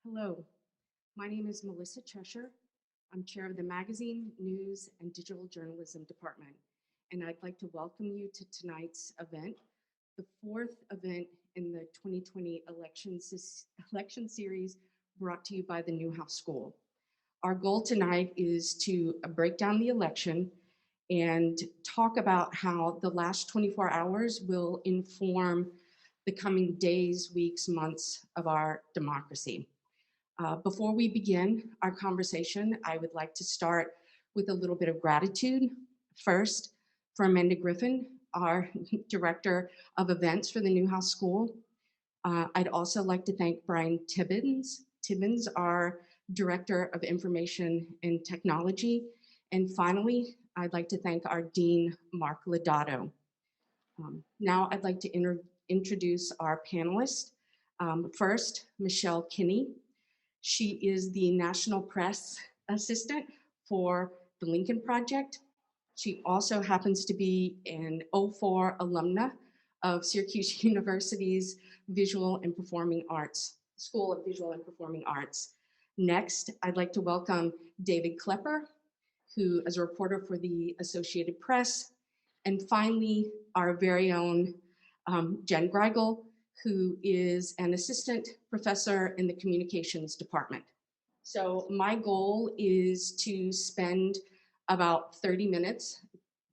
Hello, my name is Melissa Chessher. I'm chair of the Magazine, News, and Digital Journalism Department, and I'd like to welcome you to tonight's event, the fourth event in the 2020 election series brought to you by the Newhouse School. Our goal tonight is to break down the election and talk about how the last 24 hours will inform the coming days, weeks, months of our democracy. Before we begin our conversation, I would like to start with a little bit of gratitude. First, for Amanda Griffin, our Director of Events for the Newhouse School. I'd also like to thank Brian Tibbins, our Director of Information and Technology. And finally, I'd like to thank our Dean, Mark Lodato. Now I'd like to introduce our panelists. First, Michelle Kinney. She is the National Press Assistant for the Lincoln Project. She also happens to be an 04 alumna of Syracuse University's Visual and Performing Arts, School of Visual and Performing Arts. Next, I'd like to welcome David Klepper, who is a reporter for the Associated Press. And finally, our very own Jen Grygiel, who is an assistant professor in the communications department. So my goal is to spend about 30 minutes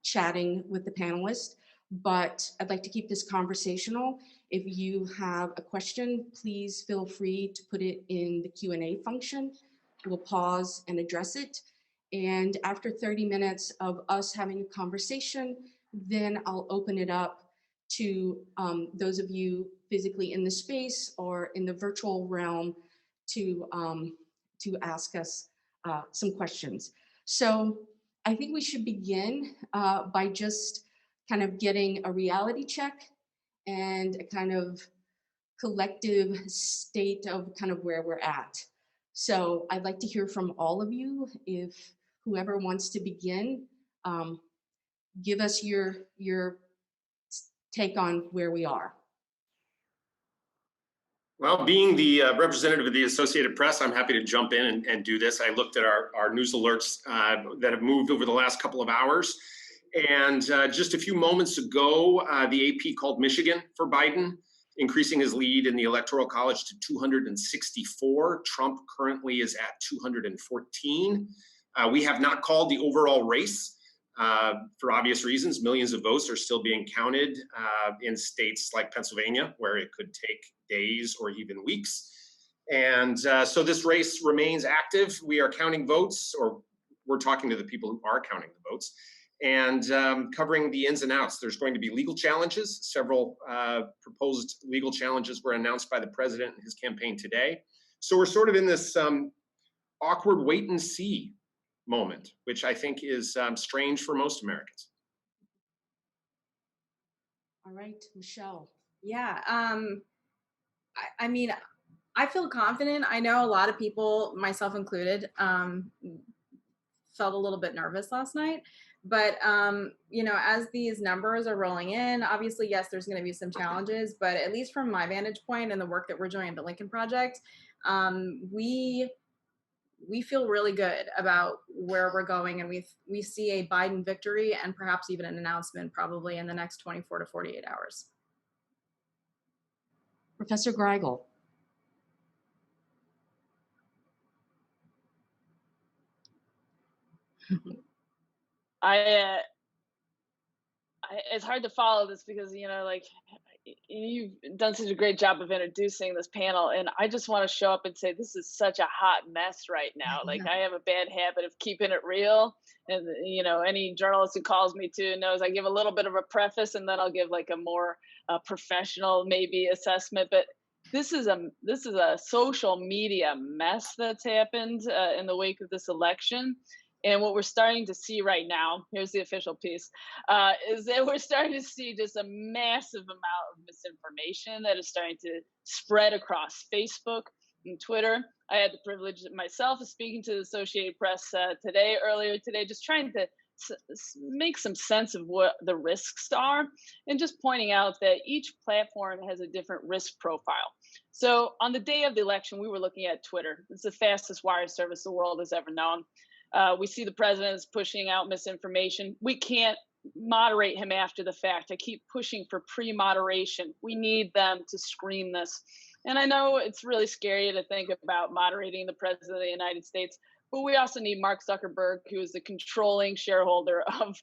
chatting with the panelists, but I'd like to keep this conversational. If you have a question, please feel free to put it in the Q&A function. We'll pause and address it. And after 30 minutes of us having a conversation, then I'll open it up to those of you physically in the space or in the virtual realm to ask us some questions. So I think we should begin by just kind of getting a reality check and a kind of collective state of kind of where we're at. So I'd like to hear from all of you. If whoever wants to begin, give us your take on where we are. Well, being the representative of the Associated Press, I'm happy to jump in and do this. I looked at our news alerts that have moved over the last couple of hours. And just a few moments ago, the AP called Michigan for Biden, increasing his lead in the Electoral College to 264. Trump currently is at 214. We have not called the overall race. For obvious reasons. Millions of votes are still being counted in states like Pennsylvania, where it could take days or even weeks. And so this race remains active. We are counting votes, or we're talking to the people who are counting the votes, and covering the ins and outs. There's going to be legal challenges. Several proposed legal challenges were announced by the president and his campaign today. So we're sort of in this awkward wait and see moment, which I think is strange for most Americans. All right, Michelle. Yeah, I mean, I feel confident. I know a lot of people, myself included, felt a little bit nervous last night. But, you know, as these numbers are rolling in, obviously, yes, there's going to be some challenges. But at least from my vantage point and the work that we're doing at the Lincoln Project, we feel really good about where we're going, and we see a Biden victory and perhaps even an announcement probably in the next 24 to 48 hours. Professor Grygiel. It's hard to follow this because, you know, like, you've done such a great job of introducing this panel, and I just want to show up and say this is such a hot mess right now. Like, I have a bad habit of keeping it real, and, you know, any journalist who calls me to knows I give a little bit of a preface, and then I'll give like a more professional maybe assessment. But this is a social media mess that's happened in the wake of this election. And what we're starting to see right now, here's the official piece, is that we're starting to see just a massive amount of misinformation that is starting to spread across Facebook and Twitter. I had the privilege myself of speaking to the Associated Press earlier today, just trying to make some sense of what the risks are, and just pointing out that each platform has a different risk profile. So on the day of the election, we were looking at Twitter. It's the fastest wire service the world has ever known. We see the president is pushing out misinformation. We can't moderate him after the fact. I keep pushing for pre-moderation. We need them to screen this. And I know it's really scary to think about moderating the president of the United States, but we also need Mark Zuckerberg, who is the controlling shareholder of,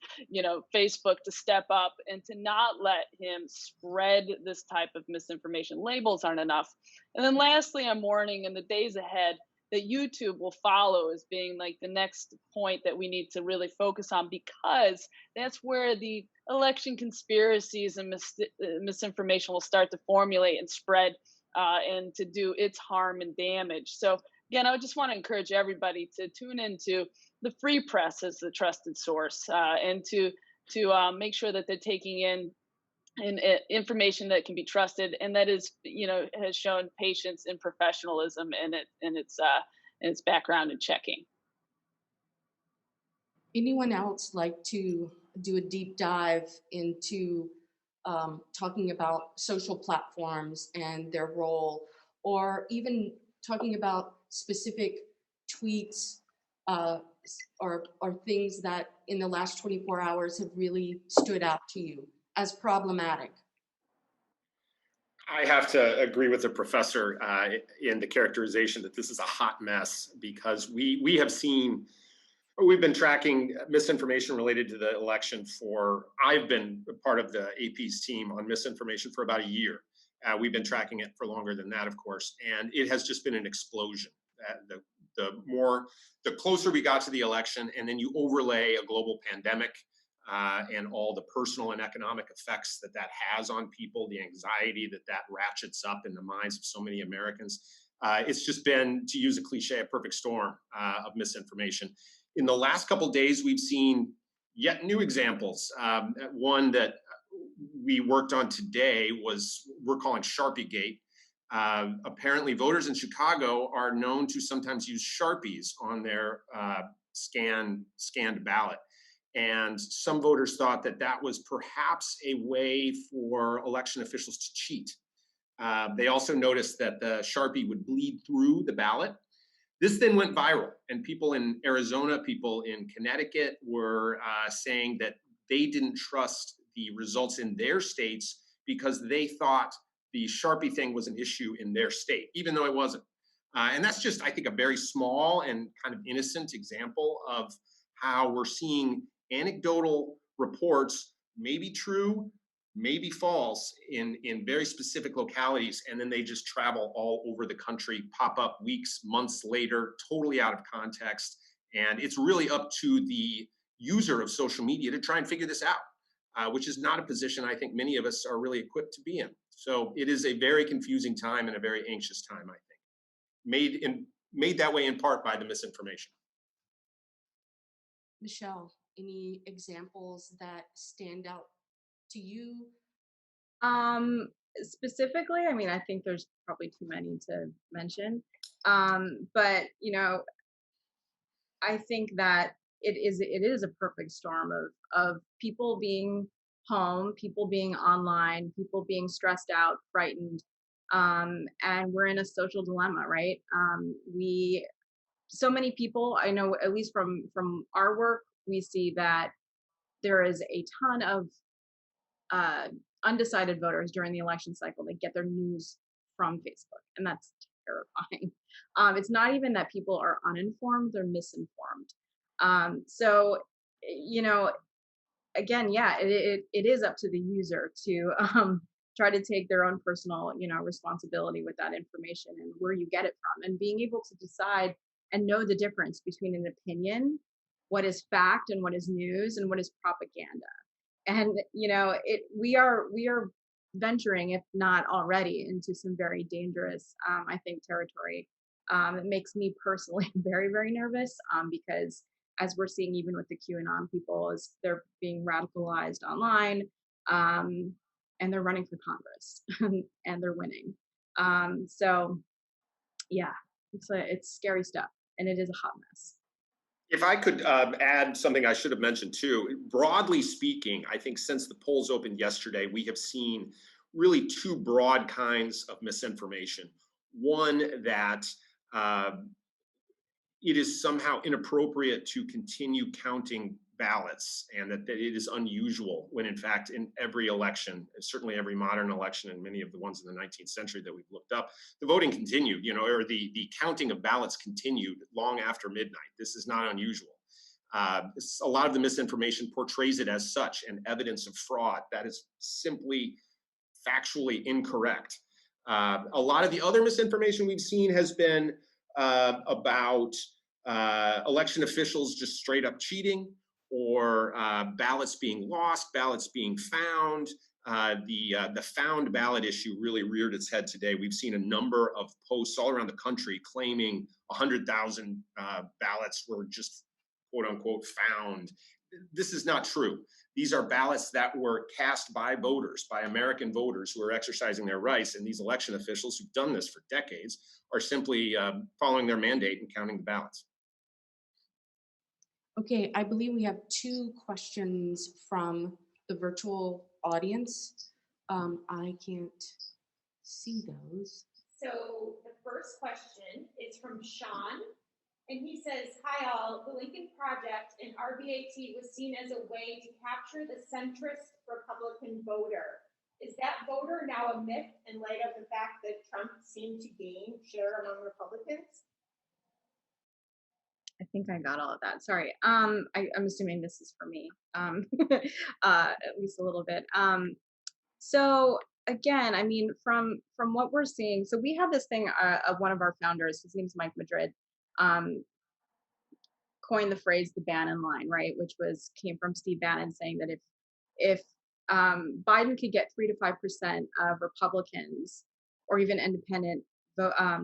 Facebook, to step up and to not let him spread this type of misinformation. Labels aren't enough. And then lastly, I'm warning in the days ahead that YouTube will follow as being like the next point that we need to really focus on, because that's where the election conspiracies and misinformation will start to formulate and spread and to do its harm and damage. So again, I just want to encourage everybody to tune into the free press as the trusted source, and to make sure that they're taking in information that can be trusted and that is, has shown patience and professionalism in its background and checking. Anyone else like to do a deep dive into talking about social platforms and their role, or even talking about specific tweets or things that in the last 24 hours have really stood out to you as problematic? I have to agree with the professor in the characterization that this is a hot mess, because we've been tracking misinformation related to the election I've been part of the AP's team on misinformation for about a year. We've been tracking it for longer than that, of course, and it has just been an explosion. The closer we got to the election, and then you overlay a global pandemic and all the personal and economic effects that has on people, the anxiety that ratchets up in the minds of so many Americans. It's just been, to use a cliche, a perfect storm of misinformation. In the last couple of days, we've seen yet new examples. One that we worked on today we're calling Sharpiegate. Apparently, voters in Chicago are known to sometimes use Sharpies on their scanned ballot. And some voters thought that was perhaps a way for election officials to cheat. They also noticed that the Sharpie would bleed through the ballot. This then went viral, and people in Arizona, people in Connecticut were saying that they didn't trust the results in their states because they thought the Sharpie thing was an issue in their state, even though it wasn't. And that's just, I think, a very small and kind of innocent example of how we're seeing anecdotal reports, maybe true, maybe false, in very specific localities, and then they just travel all over the country, pop up weeks, months later, totally out of context. And it's really up to the user of social media to try and figure this out, which is not a position I think many of us are really equipped to be in. So it is a very confusing time and a very anxious time, I think, made that way in part by the misinformation. Michelle, any examples that stand out to you? Specifically, I mean, I think there's probably too many to mention. But I think that it is a perfect storm of people being home, people being online, people being stressed out, frightened, and we're in a social dilemma, right? So many people, I know, at least from our work, we see that there is a ton of undecided voters during the election cycle that get their news from Facebook, and that's terrifying. It's not even that people are uninformed, they're misinformed. So, again, yeah, it is up to the user to try to take their own personal, responsibility with that information and where you get it from, and being able to decide and know the difference between an opinion, what is fact and what is news, and what is propaganda. And we are venturing, if not already, into some very dangerous, I think, territory. It makes me personally very, very nervous, because as we're seeing even with the QAnon people, is they're being radicalized online, and they're running for Congress and they're winning. So yeah, it's scary stuff, and it is a hot mess. If I could add something I should have mentioned too, broadly speaking, I think since the polls opened yesterday, we have seen really two broad kinds of misinformation. One, that uh, it is somehow inappropriate to continue counting ballots, and that it is unusual, when in fact in every election, certainly every modern election and many of the ones in the 19th century that we've looked up, the voting continued, or the counting of ballots continued long after midnight. This is not unusual. A lot of the misinformation portrays it as such, and evidence of fraud that is simply factually incorrect. A lot of the other misinformation we've seen has been about election officials just straight up cheating, or ballots being lost, ballots being found. The found ballot issue really reared its head today. We've seen a number of posts all around the country claiming 100,000 ballots were just quote unquote found. This is not true. These are ballots that were cast by voters, by American voters who are exercising their rights, and these election officials who've done this for decades are simply following their mandate and counting the ballots. Okay, I believe we have two questions from the virtual audience. I can't see those. So the first question is from Sean, and he says, "Hi all, the Lincoln Project and RBAT was seen as a way to capture the centrist Republican voter. Is that voter now a myth in light of the fact that Trump seemed to gain share among Republicans?" I think I got all of that. Sorry. I'm assuming this is for me, at least a little bit. So again, I mean, from what we're seeing, so we have this thing of one of our founders, his name's Mike Madrid, coined the phrase "the Bannon line," right, which came from Steve Bannon saying that if Biden could get 3 to 5% of Republicans or even independent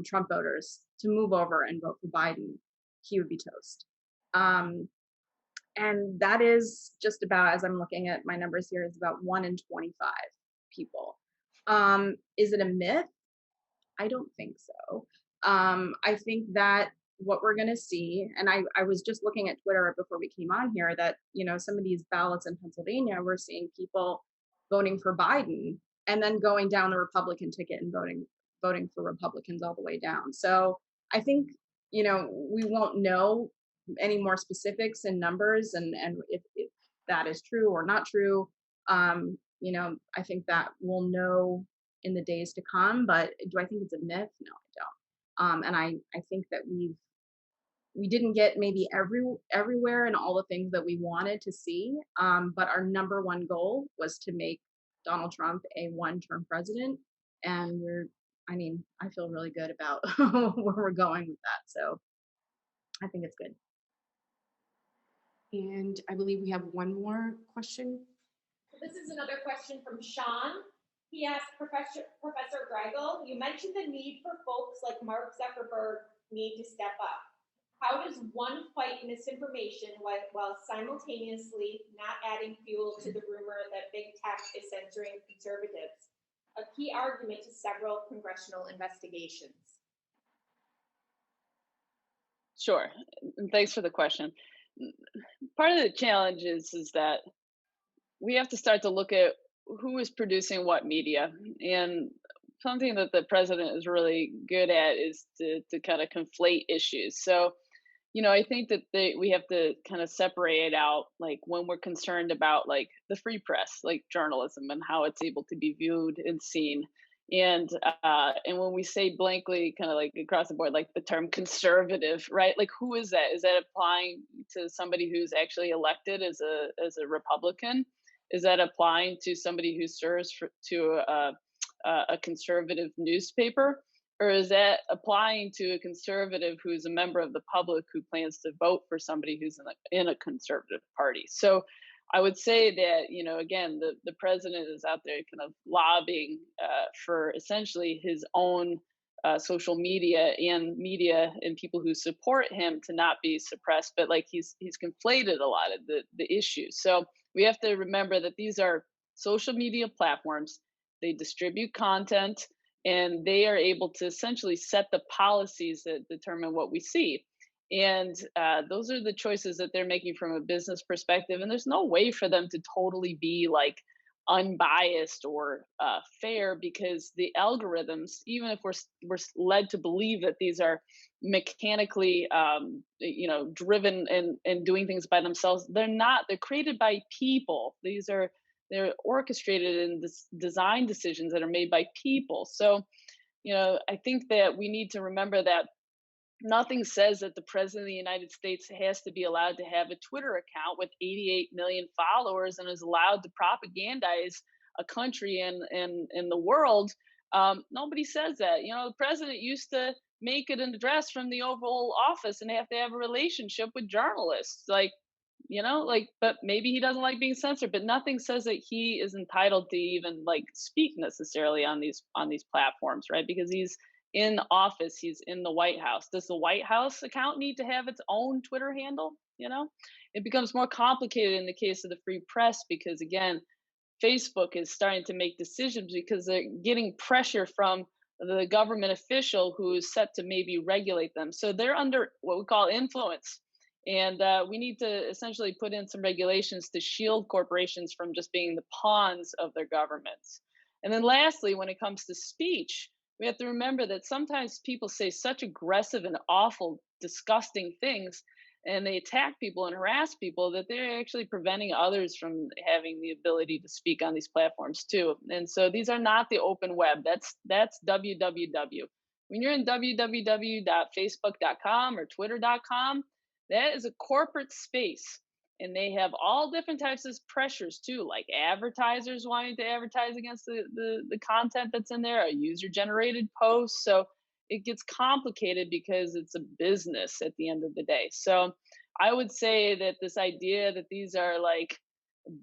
Trump voters to move over and vote for Biden, he would be toast. And that is just about, as I'm looking at my numbers here, is about 1 in 25 people. Is it a myth? I don't think so. I think that what we're going to see, and I was just looking at Twitter before we came on here, that some of these ballots in Pennsylvania, we're seeing people voting for Biden and then going down the Republican ticket and voting for Republicans all the way down. So I think we won't know any more specifics and numbers, and if that is true or not true. I think that we'll know in the days to come. But do I think it's a myth? No, I don't. And I think that we didn't get maybe everywhere and all the things that we wanted to see. But our number one goal was to make Donald Trump a one-term president, and I feel really good about where we're going with that. So I think it's good. And I believe we have one more question. This is another question from Sean. He asked Professor Grygiel, "You mentioned the need for folks like Mark Zuckerberg need to step up. How does one fight misinformation while simultaneously not adding fuel to the rumor that big tech is censoring conservatives? A key argument to several congressional investigations." Sure. And thanks for the question. Part of the challenge is that we have to start to look at who is producing what media. And something that the president is really good at is to kind of conflate issues. So, I think that we have to kind of separate out, like, when we're concerned about like the free press, like journalism, and how it's able to be viewed and seen. And when we say blankly, kind of like across the board, like the term conservative, right? Like, who is that? Is that applying to somebody who's actually elected as a Republican? Is that applying to somebody who serves to a conservative newspaper? Or is that applying to a conservative who's a member of the public who plans to vote for somebody who's in a conservative party? So I would say that, again, the president is out there kind of lobbying for essentially his own social media and people who support him to not be suppressed. But like he's conflated a lot of the issues. So we have to remember that these are social media platforms. They distribute content, and they are able to essentially set the policies that determine what we see. And those are the choices that they're making from a business perspective. And there's no way for them to totally be like unbiased or fair, because the algorithms, even if we're led to believe that these are mechanically driven and doing things by themselves, they're not. They're created by people. They're orchestrated and design decisions that are made by people. So I think that we need to remember that nothing says that the president of the United States has to be allowed to have a Twitter account with 88 million followers and is allowed to propagandize a country and in the world. Nobody says that. The president used to make it an address from the Oval Office and have to have a relationship with journalists. But maybe he doesn't like being censored, but nothing says that he is entitled to even like speak necessarily on these platforms, right? Because he's in office, he's in the White House. Does the White House account need to have its own Twitter handle? It becomes more complicated in the case of the free press, because again, Facebook is starting to make decisions because they're getting pressure from the government official who is set to maybe regulate them. So they're under what we call influence. And we need to essentially put in some regulations to shield corporations from just being the pawns of their governments. And then lastly, when it comes to speech, we have to remember that sometimes people say such aggressive and awful, disgusting things, and they attack people and harass people, that they're actually preventing others from having the ability to speak on these platforms too. And so these are not the open web. That's www. When you're in www.facebook.com or twitter.com, that is a corporate space. And they have all different types of pressures too, like advertisers wanting to advertise against the content that's in there, a user generated post. So it gets complicated because it's a business at the end of the day. So I would say that this idea that these are like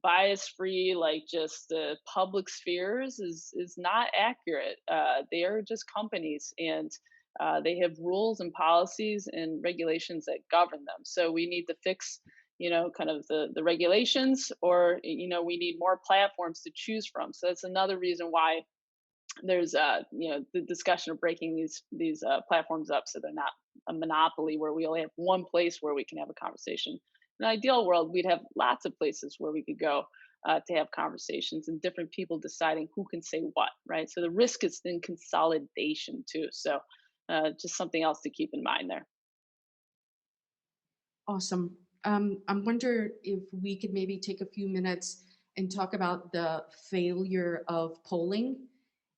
bias free, like just public spheres is not accurate. They are just companies, and they have rules and policies and regulations that govern them. So we need to fix kind of the regulations, or we need more platforms to choose from. So that's another reason why there's the discussion of breaking these platforms up, so they're not a monopoly where we only have one place where we can have a conversation. In an ideal world, we'd have lots of places where we could go to have conversations, and different people deciding who can say what, right? So the risk is in consolidation too. So just something else to keep in mind there. Awesome. I wonder if we could maybe take a few minutes and talk about the failure of polling,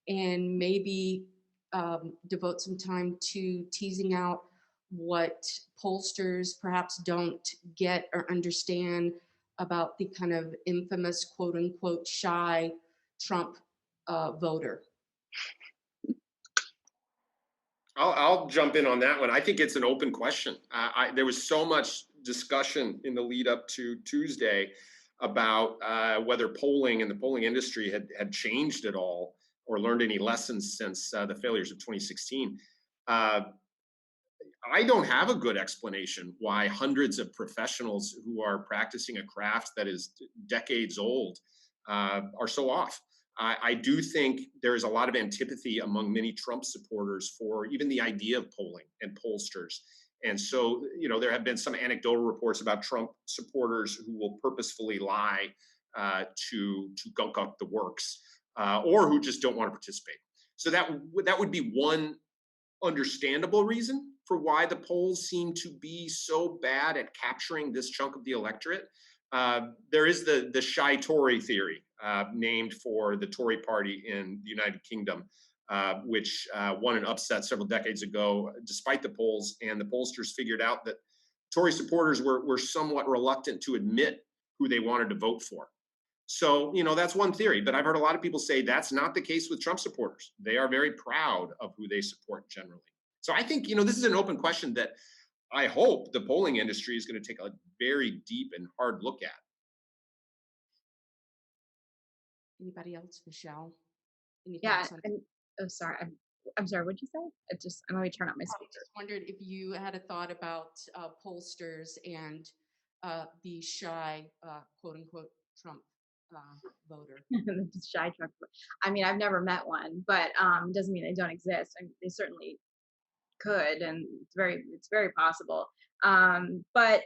and maybe devote some time to teasing out what pollsters perhaps don't get or understand about the kind of infamous quote unquote shy Trump voter. I'll jump in on that one. I think it's an open question. There was so much discussion in the lead up to Tuesday about whether polling and the polling industry had changed at all or learned any lessons since the failures of 2016. I don't have a good explanation why hundreds of professionals who are practicing a craft that is decades old are so off. I do think there is a lot of antipathy among many Trump supporters for even the idea of polling and pollsters. And so, there have been some anecdotal reports about Trump supporters who will purposefully lie to gunk up the works, or who just don't want to participate. So that would be one understandable reason for why the polls seem to be so bad at capturing this chunk of the electorate. There is the shy Tory theory, named for the Tory party in the United Kingdom, which won an upset several decades ago, despite the polls. And the pollsters figured out that Tory supporters were somewhat reluctant to admit who they wanted to vote for. So, that's one theory. But I've heard a lot of people say that's not the case with Trump supporters. They are very proud of who they support generally. So I think, this is an open question that I hope the polling industry is going to take a very deep and hard look at. Anybody else? Michelle? Any Yeah. thoughts on- Oh, sorry. I'm sorry. What'd you say? Let me turn up my I speaker. just wondered if you had a thought about pollsters and the shy quote unquote Trump voter. Shy Trump. I mean, I've never met one, but doesn't mean they don't exist. I mean, they certainly could, and it's very possible. But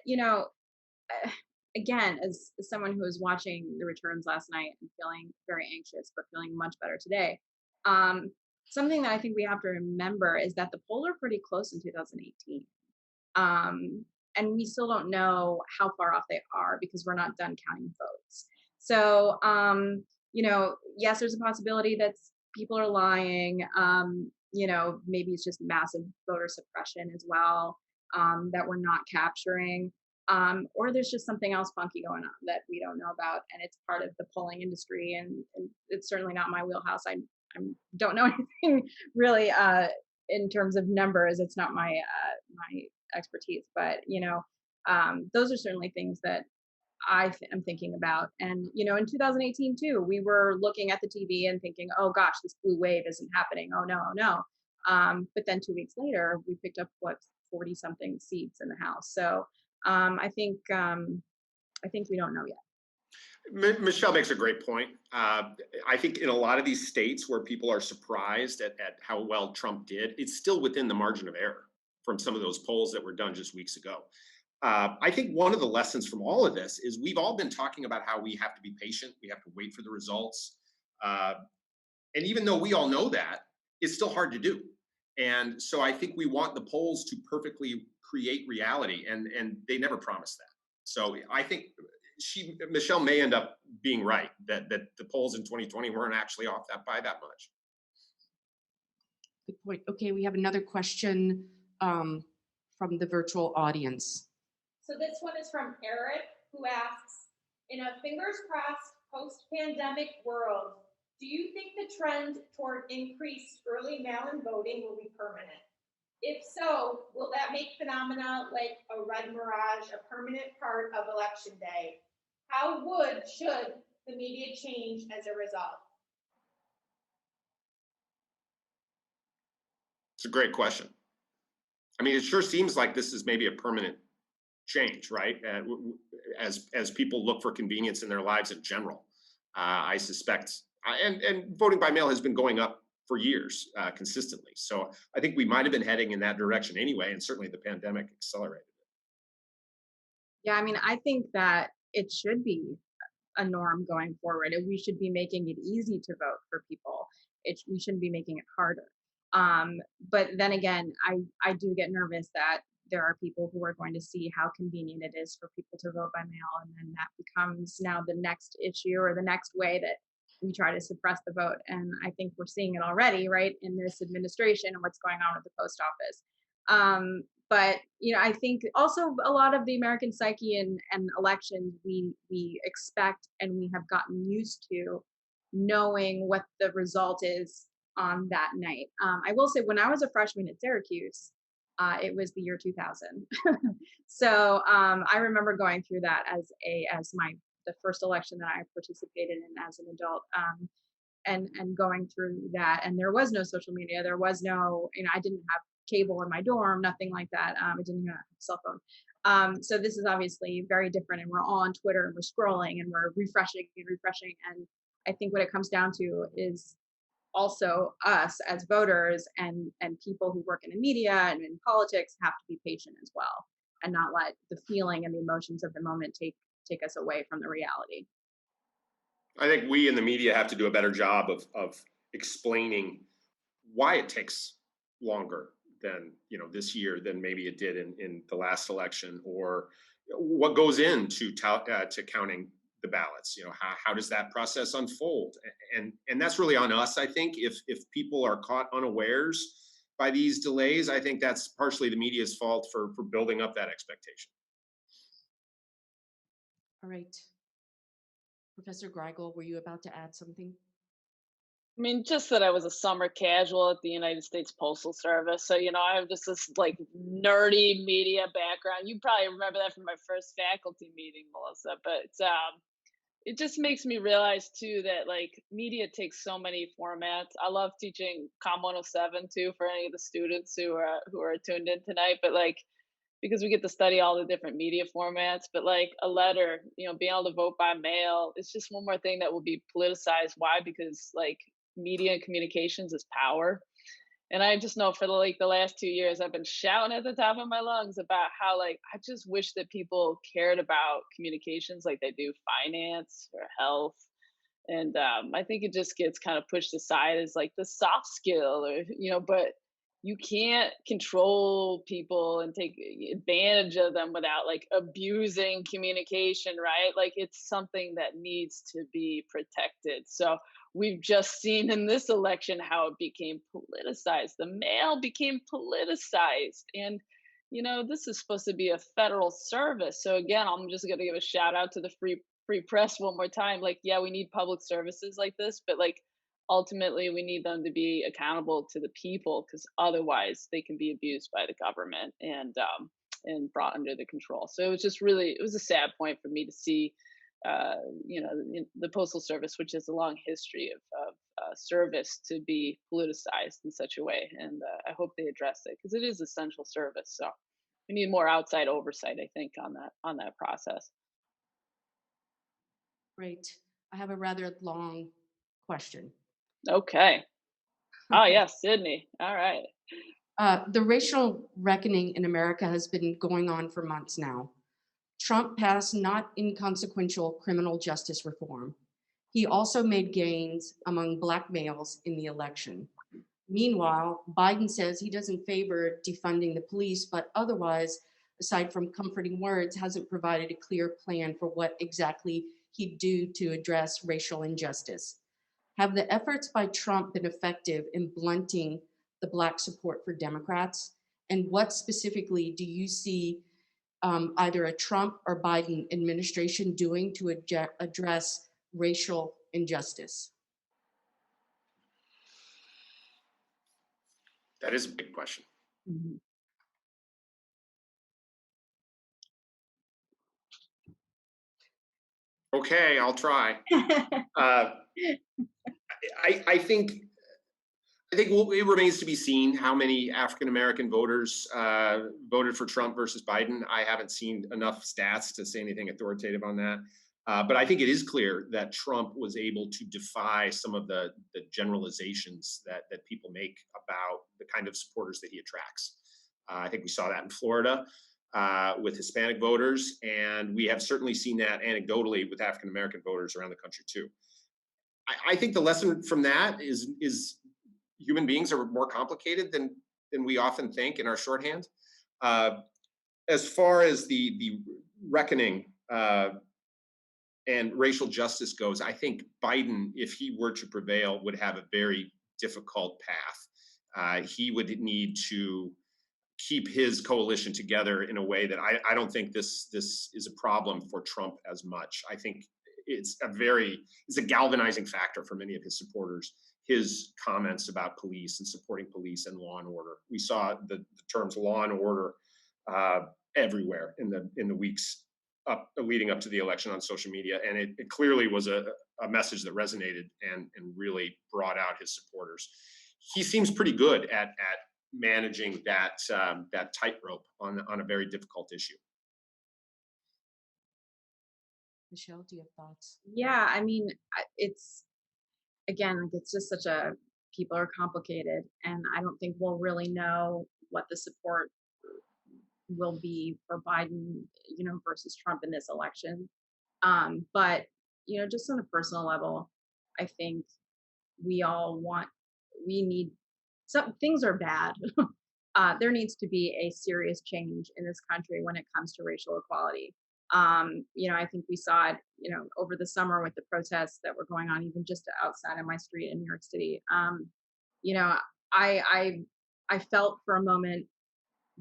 again, as someone who was watching the returns last night and feeling very anxious, but feeling much better today, um, something that I think we have to remember is that the polls are pretty close in 2018. Um, and we still don't know how far off they are because we're not done counting votes. So, yes, there's a possibility that people are lying. Maybe it's just massive voter suppression as well, that we're not capturing. Or there's just something else funky going on that we don't know about, and it's part of the polling industry, and it's certainly not my wheelhouse. I don't know anything really in terms of numbers. It's not my expertise, but those are certainly things that am thinking about. And in 2018 too, we were looking at the TV and thinking, oh gosh, this blue wave isn't happening. Oh no, no. But then 2 weeks later, we picked up 40 something seats in the House. So I think we don't know yet. Michelle makes a great point. I think in a lot of these states where people are surprised at how well Trump did, it's still within the margin of error from some of those polls that were done just weeks ago. I think one of the lessons from all of this is we've all been talking about how we have to be patient, we have to wait for the results. And even though we all know that, it's still hard to do. And so I think we want the polls to perfectly create reality, and they never promise that. So I think Michelle may end up being right that the polls in 2020 weren't actually off by that much. Good point. Okay, we have another question from the virtual audience. So this one is from Eric, who asks, in a fingers crossed post-pandemic world, do you think the trend toward increased early mail-in voting will be permanent? If so, will that make phenomena like a red mirage a permanent part of election day? How should the media change as a result? It's a great question. I mean, it sure seems like this is maybe a permanent change, right? As people look for convenience in their lives in general, I suspect, and voting by mail has been going up for years consistently. So I think we might have been heading in that direction anyway, and certainly the pandemic accelerated it. Yeah, I mean, I think that it should be a norm going forward, and we should be making it easy to vote for people. We shouldn't be making it harder. But then again, I do get nervous that there are people who are going to see how convenient it is for people to vote by mail, and then that becomes now the next issue or the next way that we try to suppress the vote. And I think we're seeing it already, right, in this administration and what's going on with the post office. But I think also a lot of the American psyche and elections, we expect and we have gotten used to knowing what the result is on that night. I will say, when I was a freshman at Syracuse, it was the year 2000. So I remember going through that as the first election that I participated in as an adult, and going through that. And there was no social media. There was no, I didn't have cable in my dorm, nothing like that. I didn't even have a cell phone. So this is obviously very different, and we're all on Twitter and we're scrolling and we're refreshing. And I think what it comes down to is also us as voters and people who work in the media and in politics have to be patient as well, and not let the feeling and the emotions of the moment take us away from the reality. I think we in the media have to do a better job of explaining why it takes longer than this year than maybe it did in the last election, or what goes into to counting the ballots. How does that process unfold? And that's really on us. I think if people are caught unawares by these delays, I think that's partially the media's fault for building up that expectation. All right. Professor Grygiel, were you about to add something? I mean, just that I was a summer casual at the United States Postal Service. So, I have just this like nerdy media background. You probably remember that from my first faculty meeting, Melissa. But it just makes me realize too that like media takes so many formats. I love teaching Com 107 too for any of the students who are tuned in tonight. But like, because we get to study all the different media formats, but like a letter, being able to vote by mail, it's just one more thing that will be politicized. Why? Because like media and communications is power. And I just know for the last 2 years, I've been shouting at the top of my lungs about how like I just wish that people cared about communications like they do finance or health. And I think it just gets kind of pushed aside as like the soft skill, or but you can't control people and take advantage of them without like abusing communication, right? Like it's something that needs to be protected. So we've just seen in this election how it became politicized. The mail became politicized. And this is supposed to be a federal service. So again, I'm just going to give a shout out to the free press one more time. Like, yeah, we need public services like this, but like ultimately we need them to be accountable to the people, because otherwise they can be abused by the government and brought under the control. So it was a sad point for me to see the postal service, which has a long history of service, to be politicized in such a way. And I hope they address it, because it is essential service. So we need more outside oversight, I think, on that process. Great. I have a rather long question. Okay. Oh yeah, Sydney. All right. The racial reckoning in America has been going on for months now. Trump passed not inconsequential criminal justice reform. He also made gains among Black males in the election. Meanwhile, Biden says he doesn't favor defunding the police, but otherwise, aside from comforting words, hasn't provided a clear plan for what exactly he'd do to address racial injustice. Have the efforts by Trump been effective in blunting the Black support for Democrats? And what specifically do you see either a Trump or Biden administration doing to address racial injustice? That is a big question. Mhm. Okay, I'll try. Uh, I think it remains to be seen how many African American voters voted for Trump versus Biden. I haven't seen enough stats to say anything authoritative on that. But I think it is clear that Trump was able to defy some of the generalizations that people make about the kind of supporters that he attracts. I think we saw that in Florida with Hispanic voters, and we have certainly seen that anecdotally with African American voters around the country too. I think the lesson from that is human beings are more complicated than we often think in our shorthand. Uh, as far as the reckoning and racial justice goes, I think Biden, if he were to prevail, would have a very difficult path. He would need to keep his coalition together in a way that I don't think this is a problem for Trump as much. I think it's a galvanizing factor for many of his supporters. His comments about police and supporting police and law and order. We saw the terms law and order everywhere in the weeks leading up to the election on social media, and it clearly was a message that resonated and really brought out his supporters. He seems pretty good at managing that tightrope on a very difficult issue. Michelle, do you have thoughts? Yeah, I mean, it's again, like it's just such a people are complicated, and I don't think we'll really know what the support will be for Biden, versus Trump in this election. But just on a personal level, I think we need some things are bad. There needs to be a serious change in this country when it comes to racial equality. I think we saw it, over the summer with the protests that were going on, even just outside of my street in New York City. You know, I felt for a moment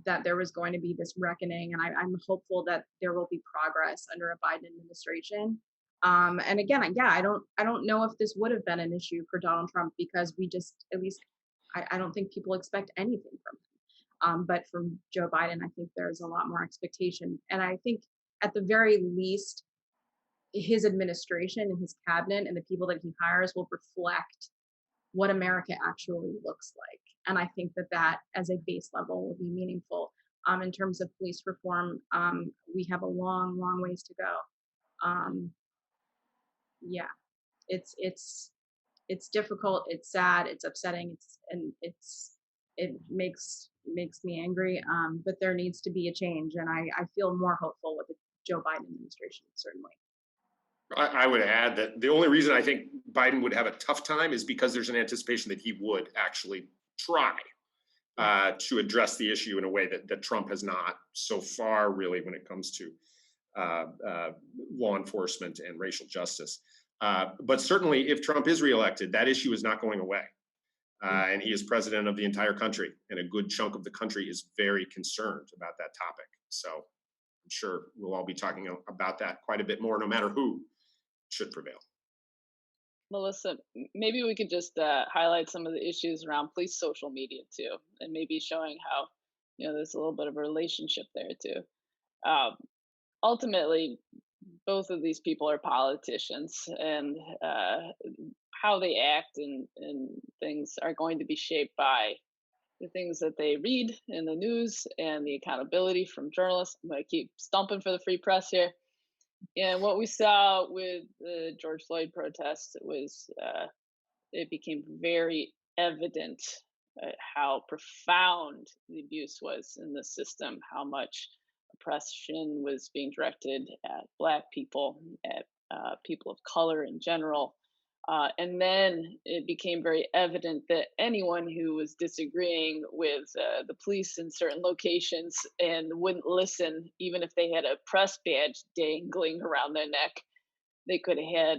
that there was going to be this reckoning, and I'm hopeful that there will be progress under a Biden administration. And again, I don't know if this would have been an issue for Donald Trump, because we just, at least, I don't think people expect anything from him. But from Joe Biden, I think there's a lot more expectation, and I think at the very least, his administration and his cabinet and the people that he hires will reflect what America actually looks like. And I think that as a base level will be meaningful. In terms of police reform, we have a long, long ways to go. Yeah, it's difficult, it's sad, it's upsetting, it makes me angry. But there needs to be a change, and I feel more hopeful with the Joe Biden administration, certainly. I would add that the only reason I think Biden would have a tough time is because there's an anticipation that he would actually try to address the issue in a way that Trump has not so far, really, when it comes to law enforcement and racial justice. But certainly, if Trump is reelected, that issue is not going away. And he is president of the entire country, and a good chunk of the country is very concerned about that topic. So I'm sure we'll all be talking about that quite a bit more, no matter who should prevail. Melissa, maybe we could just highlight some of the issues around police social media too, and maybe showing how, there's a little bit of a relationship there too. Ultimately, both of these people are politicians, and how they act and things are going to be shaped by the things that they read in the news and the accountability from journalists. I'm going to keep stumping for the free press here. And what we saw with the George Floyd protests was it became very evident how profound the abuse was in the system, how much oppression was being directed at Black people, at people of color in general. And then it became very evident that anyone who was disagreeing with the police in certain locations and wouldn't listen, even if they had a press badge dangling around their neck, they could have had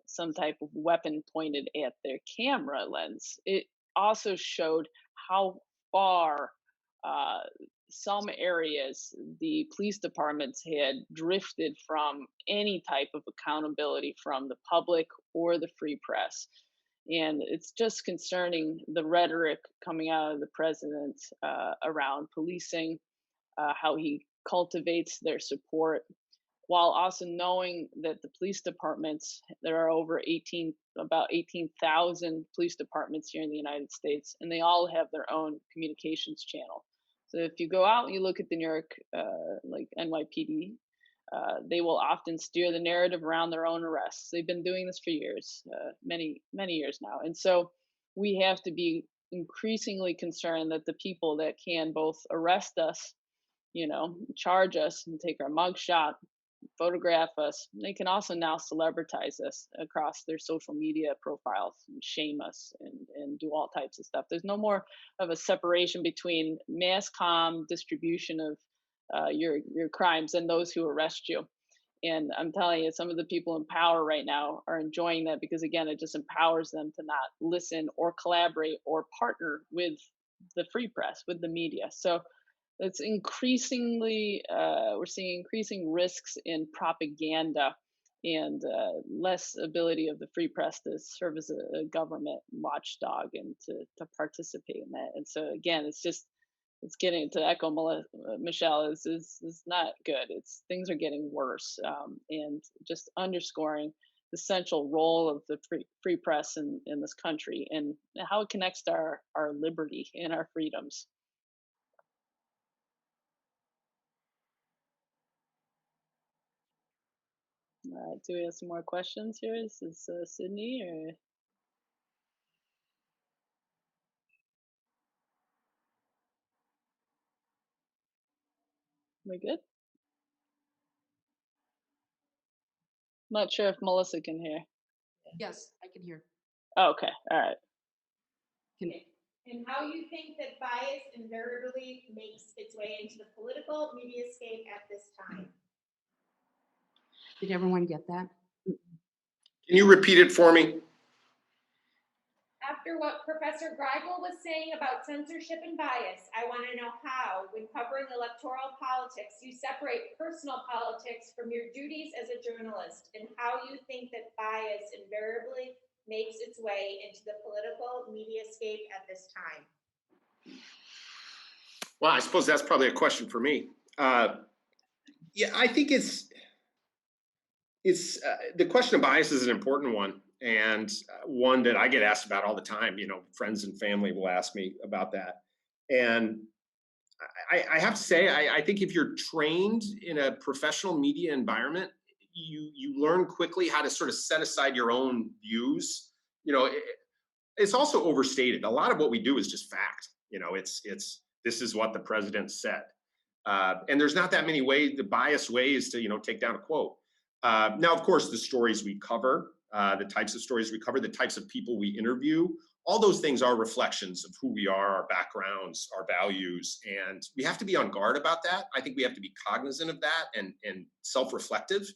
some type of weapon pointed at their camera lens. It also showed how far some areas the police departments had drifted from any type of accountability from the public or the free press. And it's just concerning the rhetoric coming out of the president around policing, how he cultivates their support, while also knowing that the police departments, there are about 18,000 police departments here in the United States, and they all have their own communications channel. So if you go out and you look at the New York, like NYPD, they will often steer the narrative around their own arrests. They've been doing this for years, many years now. And so we have to be increasingly concerned that the people that can both arrest us, charge us and take our mugshot, photograph us, they can also now celebritize us across their social media profiles and shame us and do all types of stuff. There's no more of a separation between mass distribution of your crimes and those who arrest you. And I'm telling you, some of the people in power right now are enjoying that because, again, it just empowers them to not listen or collaborate or partner with the free press, with the media. So it's increasingly, we're seeing increasing risks in propaganda and less ability of the free press to serve as a government watchdog and to participate in that. And so again, it's getting, to echo Michelle, is not good. Things are getting worse, and just underscoring the central role of the free press in this country and how it connects to our liberty and our freedoms. All right, do we have some more questions here? Is this Sydney or? We good? Not sure if Melissa can hear. Yes, I can hear. Oh, okay, all right. And how you think that bias invariably makes its way into the political mediascape at this time? Did everyone get that? Can you repeat it for me? After what Professor Grygiel was saying about censorship and bias, I want to know how, when covering electoral politics, you separate personal politics from your duties as a journalist, and how you think that bias invariably makes its way into the political mediascape at this time. Well, I suppose that's probably a question for me. Yeah, I think it's the question of bias is an important one, and one that I get asked about all the time. Friends and family will ask me about that. And I have to say, I think if you're trained in a professional media environment, you learn quickly how to sort of set aside your own views. It's also overstated. A lot of what we do is just fact. this is what the president said. And there's not that many the biased ways to, take down a quote. Now, of course, the stories we cover, the types of stories we cover, the types of people we interview, all those things are reflections of who we are, our backgrounds, our values, and we have to be on guard about that. I think we have to be cognizant of that and self-reflective.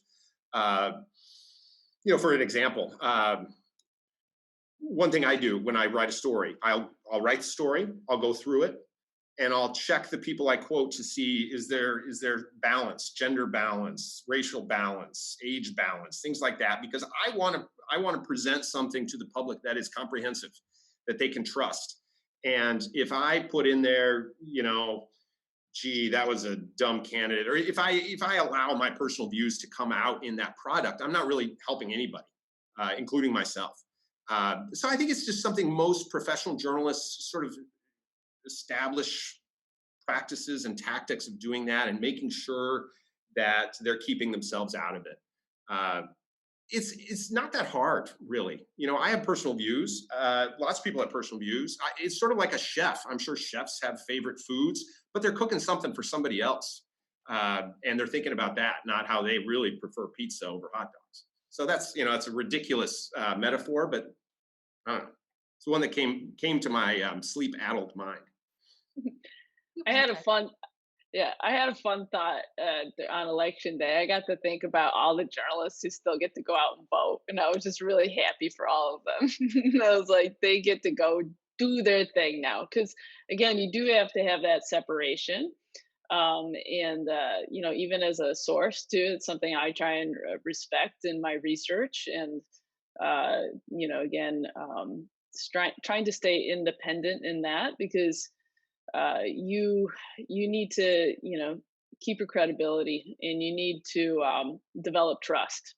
For an example, one thing I do when I write a story, I'll write the story, I'll go through it, and I'll check the people I quote to see is there balance, gender balance, racial balance, age balance, things like that, because I want to present something to the public that is comprehensive, that they can trust. And if I put in there, gee, that was a dumb candidate, or if I allow my personal views to come out in that product, I'm not really helping anybody, including myself. So I think it's just something most professional journalists sort of establish practices and tactics of doing that and making sure that they're keeping themselves out of it. It's not that hard, really. I have personal views. Lots of people have personal views. It's sort of like a chef. I'm sure chefs have favorite foods, but they're cooking something for somebody else. And they're thinking about that, not how they really prefer pizza over hot dogs. So that's, it's a ridiculous metaphor, but I don't know. It's the one that came to my sleep-addled mind. I had a fun thought on election day. I got to think about all the journalists who still get to go out and vote, and I was just really happy for all of them. I was like, they get to go do their thing now, because again, you do have to have that separation. Even as a source too, it's something I try and respect in my research, and trying to stay independent in that, because you need to keep your credibility, and you need to develop trust.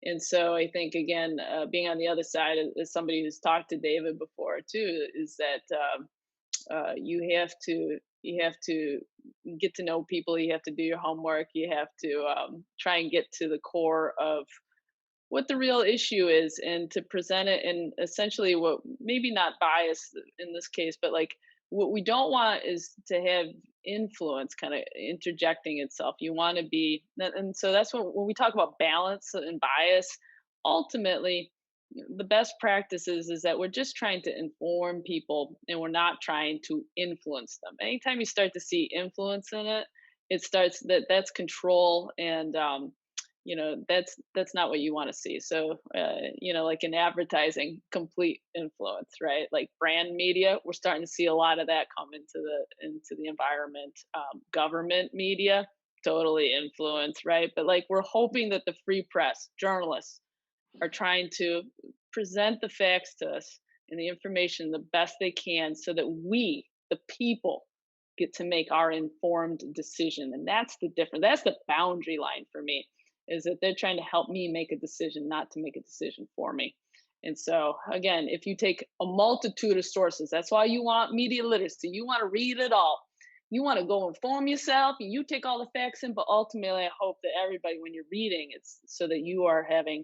And so I think, again, being on the other side, as somebody who's talked to David before too, is that you have to get to know people, you have to do your homework, you have to try and get to the core of what the real issue is, and to present it in essentially what, maybe not bias in this case, but like, what we don't want is to have influence kind of interjecting itself. You want to be, and so that's when we talk about balance and bias, ultimately the best practices is that we're just trying to inform people, and we're not trying to influence them. Anytime you start to see influence in it, it starts that's control, and that's not what you want to see. So like in advertising, complete influence, right? Like brand media, we're starting to see a lot of that come into the environment. Government media, totally influence, right? But like, we're hoping that the free press, journalists, are trying to present the facts to us and the information the best they can, so that we, the people, get to make our informed decision. And that's the difference. That's the boundary line for me, is that they're trying to help me make a decision, not to make a decision for me. And so, again, if you take a multitude of sources, that's why you want media literacy. You want to read it all. You want to go inform yourself, and you take all the facts in, but ultimately I hope that everybody, when you're reading, it's so that you are having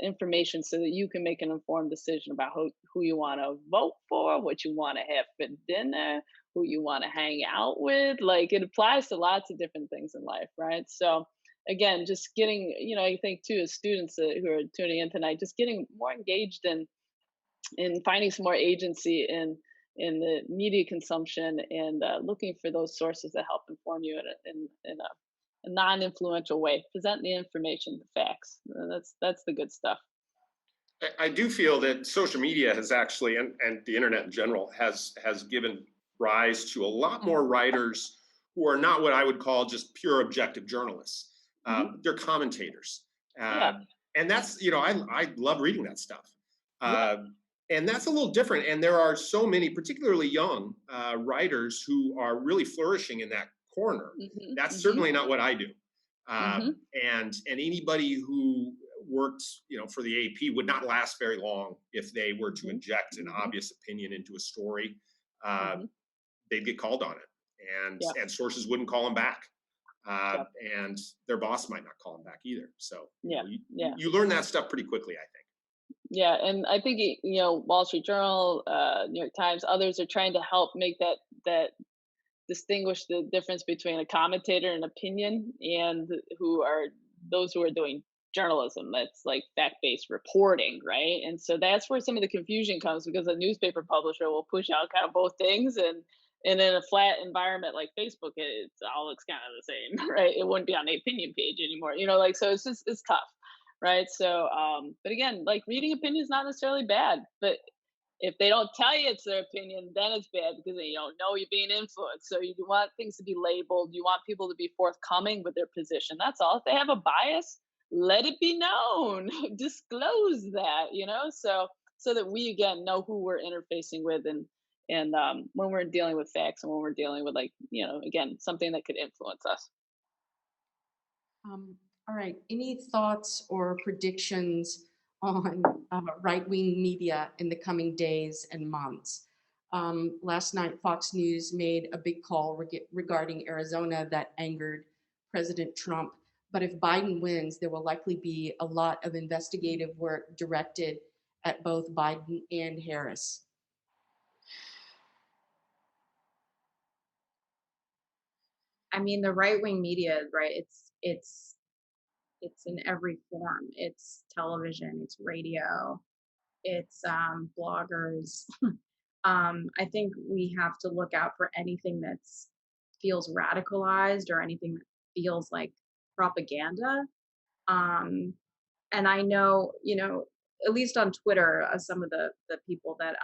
information, so that you can make an informed decision about who you want to vote for, what you want to have for dinner, who you want to hang out with. Like, it applies to lots of different things in life, right? So again, just getting, I think too, as students who are tuning in tonight, just getting more engaged in finding some more agency in the media consumption, and looking for those sources that help inform you in a non-influential way. Present the information, the facts. That's the good stuff. I do feel that social media has actually, and the internet in general, has given rise to a lot more writers who are not what I would call just pure objective journalists. They're commentators. And that's, I love reading that stuff. And that's a little different. And there are so many, particularly young writers, who are really flourishing in that corner. That's certainly not what I do. And anybody who worked, for the AP would not last very long if they were to inject an obvious opinion into a story. They'd get called on it, and sources wouldn't call them back. And their boss might not call them back either. So you learn that stuff pretty quickly, I think. Yeah, and I think Wall Street Journal, New York Times, others are trying to help make that distinguish the difference between a commentator and opinion, and who are those who are doing journalism that's like fact-based reporting, right? And so that's where some of the confusion comes, because a newspaper publisher will push out kind of both things, and in a flat environment like Facebook, it all looks kind of the same, right? It wouldn't be on the opinion page anymore, like, so it's tough, right? So but again, like, reading opinion is not necessarily bad, but if they don't tell you it's their opinion, then it's bad, because then you don't know you're being influenced. So you want things to be labeled. You want people to be forthcoming with their position. That's all. If they have a bias, let it be known. Disclose that, so that we again know who we're interfacing with, and when we're dealing with facts, and when we're dealing with, like, again, something that could influence us. All right. Any thoughts or predictions on right-wing media in the coming days and months? Last night, Fox News made a big call regarding Arizona that angered President Trump. But if Biden wins, there will likely be a lot of investigative work directed at both Biden and Harris. I mean, the right wing media, right? It's in every form. It's television, it's radio, it's bloggers. I think we have to look out for anything that's feels radicalized, or anything that feels like propaganda. Um, and I know, at least on Twitter, some of the people that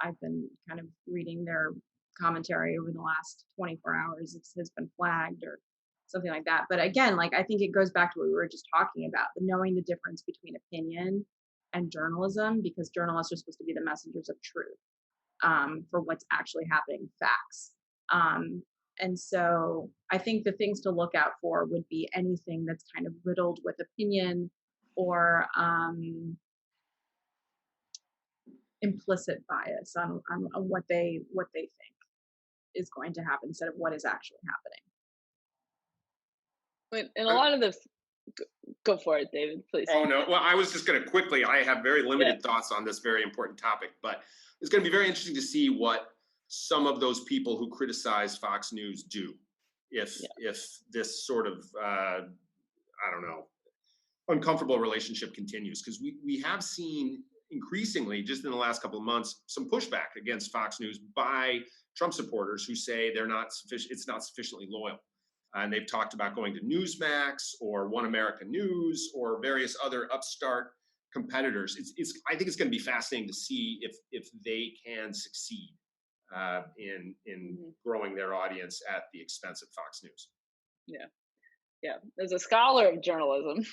I've been kind of reading their commentary over the last 24 hours has been flagged or something like that. But again, like, I think it goes back to what we were just talking about, the knowing the difference between opinion and journalism, because journalists are supposed to be the messengers of truth, for what's actually happening, facts. Um, and so I think the things to look out for would be anything that's kind of riddled with opinion, or implicit bias on what they think is going to happen, instead of what is actually happening. And a lot of the go for it, David, please. Oh, no. Well, I was just going to quickly, I have very limited thoughts on this very important topic, but it's going to be very interesting to see what some of those people who criticize Fox News do if this sort of, I don't know, uncomfortable relationship continues. Because we have seen increasingly, just in the last couple of months, some pushback against Fox News by Trump supporters who say they're not sufficient, it's not sufficiently loyal. And they've talked about going to Newsmax or One America News or various other upstart competitors. I think it's going to be fascinating to see if they can succeed in growing their audience at the expense of Fox News. Yeah. As a scholar of journalism,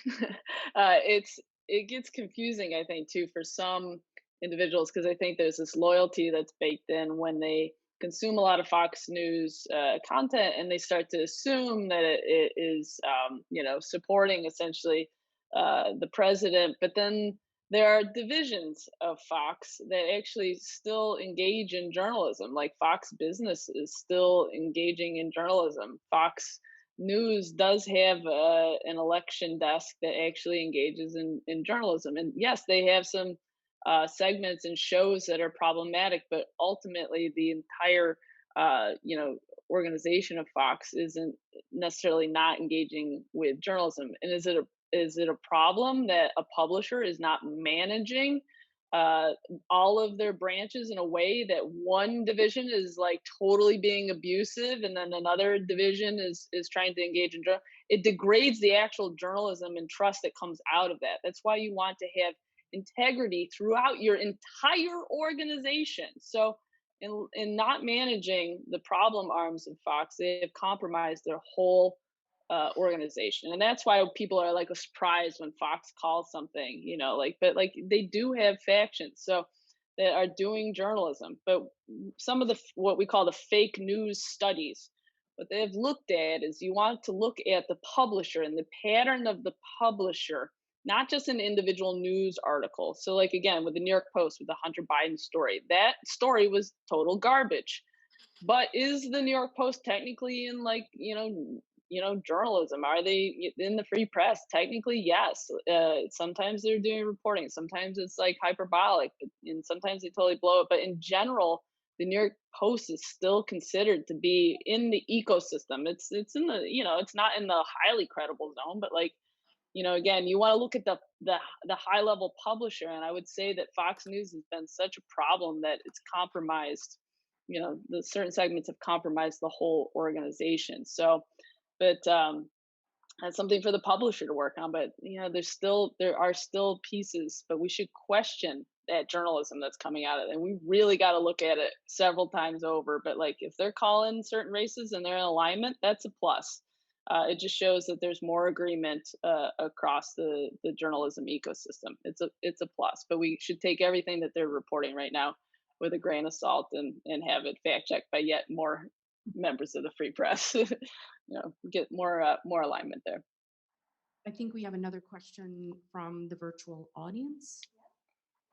it gets confusing, I think, too, for some individuals, because I think there's this loyalty that's baked in when they consume a lot of Fox News content, and they start to assume that it is, supporting essentially the president. But then there are divisions of Fox that actually still engage in journalism. Like, Fox Business is still engaging in journalism. Fox News does have an election desk that actually engages in journalism. And yes, they have some segments and shows that are problematic, but ultimately the entire organization of Fox isn't necessarily not engaging with journalism. And is it a problem that a publisher is not managing all of their branches in a way that one division is like totally being abusive, and then another division is trying to engage in it degrades the actual journalism and trust that comes out of that. That's why you want to have integrity throughout your entire organization. So in not managing the problem arms of Fox, they have compromised their whole organization. And that's why people are like surprised when Fox calls something, but like, they do have factions so that are doing journalism. But some of the what we call the fake news studies, what they've looked at is, you want to look at the publisher and the pattern of the publisher, not just an individual news article. So like, again, with the New York Post, with the Hunter Biden story, that story was total garbage. But is the New York Post technically in, like, journalism? Are they in the free press? Technically, yes. Sometimes they're doing reporting. Sometimes it's like hyperbolic, and sometimes they totally blow it. But in general, the New York Post is still considered to be in the ecosystem. It's in the it's not in the highly credible zone, but like again, you want to look at the high level publisher, and I would say that Fox News has been such a problem that it's compromised. The certain segments have compromised the whole organization. So, but that's something for the publisher to work on. But there are still pieces, but we should question that journalism that's coming out of it, and we really got to look at it several times over. But like if they're calling certain races and they're in alignment, that's a plus. It just shows that there's more agreement across the journalism ecosystem. It's a plus, but we should take everything that they're reporting right now with a grain of salt and have it fact checked by yet more members of the free press. Get more alignment there. I think we have another question from the virtual audience.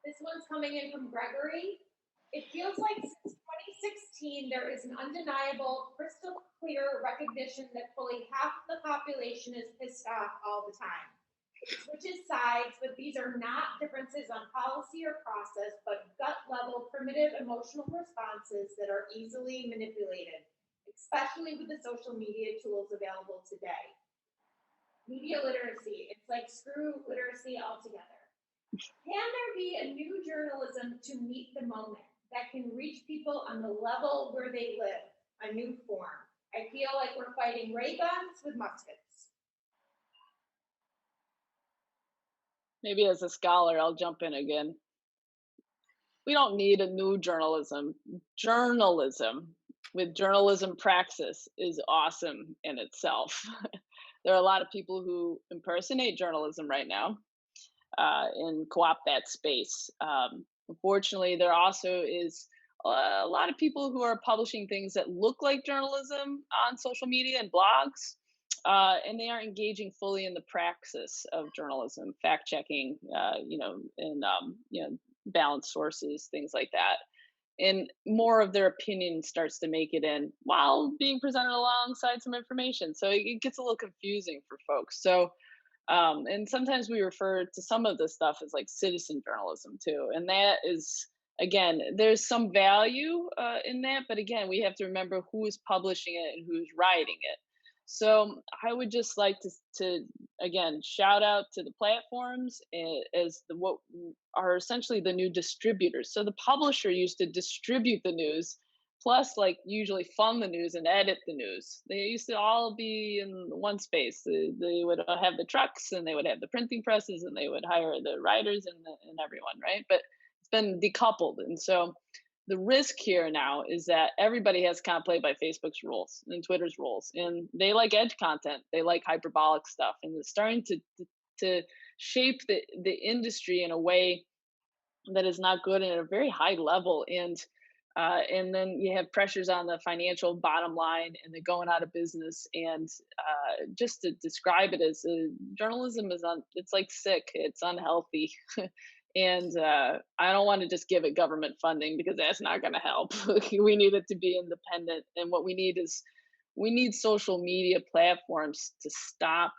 This one's coming in from Gregory. It feels like since 2016, there is an undeniable, crystal clear recognition that fully half the population is pissed off all the time. It switches sides, but these are not differences on policy or process, but gut level, primitive emotional responses that are easily manipulated, especially with the social media tools available today. Media literacy, it's like screw literacy altogether. Can there be a new journalism to meet the moment that can reach people on the level where they live, a new form? I feel like we're fighting ray guns with muskets. Maybe as a scholar, I'll jump in again. We don't need a new journalism. Journalism with journalism praxis is awesome in itself. There are a lot of people who impersonate journalism right now and co-opt that space. Unfortunately, there also is a lot of people who are publishing things that look like journalism on social media and blogs, and they aren't engaging fully in the praxis of journalism, fact checking, and balanced sources, things like that. And more of their opinion starts to make it in while being presented alongside some information. So it gets a little confusing for folks. So, and sometimes we refer to some of this stuff as like citizen journalism too. And that is, again, there's some value in that. But again, we have to remember who is publishing it and who's writing it. So I would just like to again shout out to the platforms as what are essentially the new distributors. So the publisher used to distribute the news, plus like usually fund the news and edit the news. They used to all be in one space. They would have the trucks and they would have the printing presses and they would hire the writers and everyone, right? But it's been decoupled, and so the risk here now is that everybody has to kind of play by Facebook's rules and Twitter's rules, and they like edge content, they like hyperbolic stuff, and it's starting to shape the industry in a way that is not good and at a very high level. And then you have pressures on the financial bottom line, and they're going out of business. And just to describe it as journalism it's like sick, it's unhealthy. And I don't want to just give it government funding because that's not going to help. We need it to be independent. And what we need social media platforms to stop,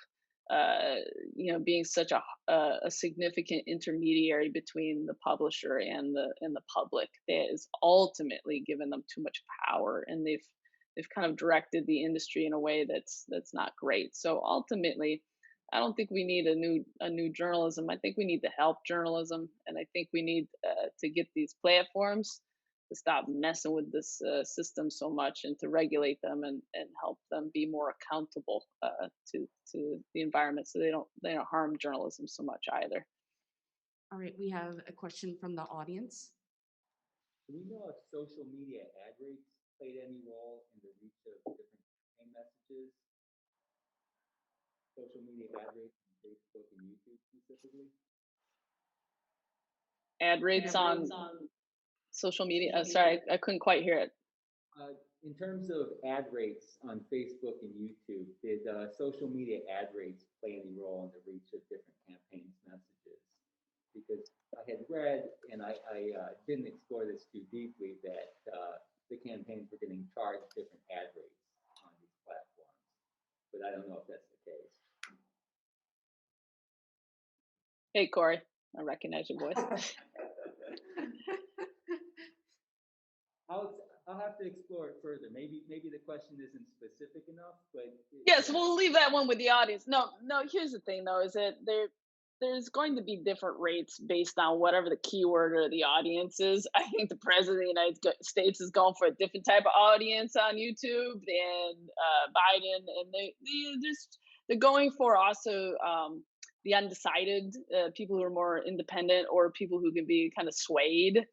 being such a significant intermediary between the publisher and the public. That is ultimately given them too much power, and they've kind of directed the industry in a way that's not great. So ultimately, I don't think we need a new journalism. I think we need to help journalism, and I think we need to get these platforms to stop messing with this system so much, and to regulate them and help them be more accountable to the environment, so they don't harm journalism so much either. All right, we have a question from the audience. Do we know if social media ad rates played any role in the reach of different campaign messages? Social media ad rates on Facebook and YouTube specifically? Ad rates on social media. Sorry, I couldn't quite hear it. In terms of ad rates on Facebook and YouTube, did social media ad rates play any role in the reach of different campaigns' messages? Because I had read, and I didn't explore this too deeply, that the campaigns were getting charged different ad rates on these platforms. But I Hey, Corey, I recognize your voice. I'll have to explore it further. Maybe the question isn't specific enough, but Yes, we'll leave that one with the audience. No, no. Here's the thing, though, is that there's going to be different rates based on whatever the keyword or the audience is. I think the president of the States is going for a different type of audience on YouTube than Biden, and they're going for also the undecided, people who are more independent or people who can be kind of swayed.